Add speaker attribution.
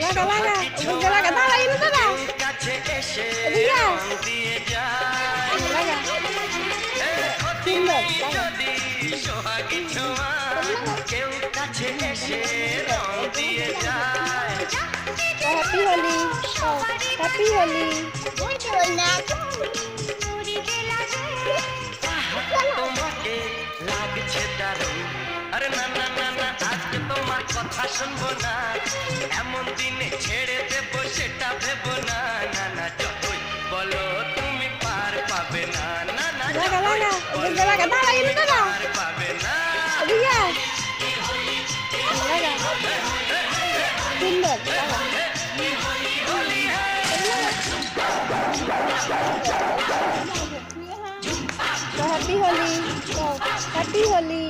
Speaker 1: লাগা লাগা এদিকে লাগা দাঁড়া এনে দাঁড়া এদিকে লাগা সুন্দর লাগা হ্যাপি হোলি হ্যাপি হোলি
Speaker 2: তোমাকে লাগছে দারুণ। আরে না না না না, আজকে তোমার কথা শুনবো না, এমন দিনে ছেড়ে দেবো সেটা ভেবো না। না না, যতই বলো তুমি পার পাবে না। না না,
Speaker 1: লাগা
Speaker 2: যতই
Speaker 1: লাগা
Speaker 2: বলো
Speaker 1: এদিকে লাগা দাঁড়া এনে
Speaker 2: তুমি
Speaker 1: দাঁড়া
Speaker 2: পার পাবে না।
Speaker 1: এদিকে লাগা সুন্দর লাগা হ্যাপি হোলি হ্যাপি হোলি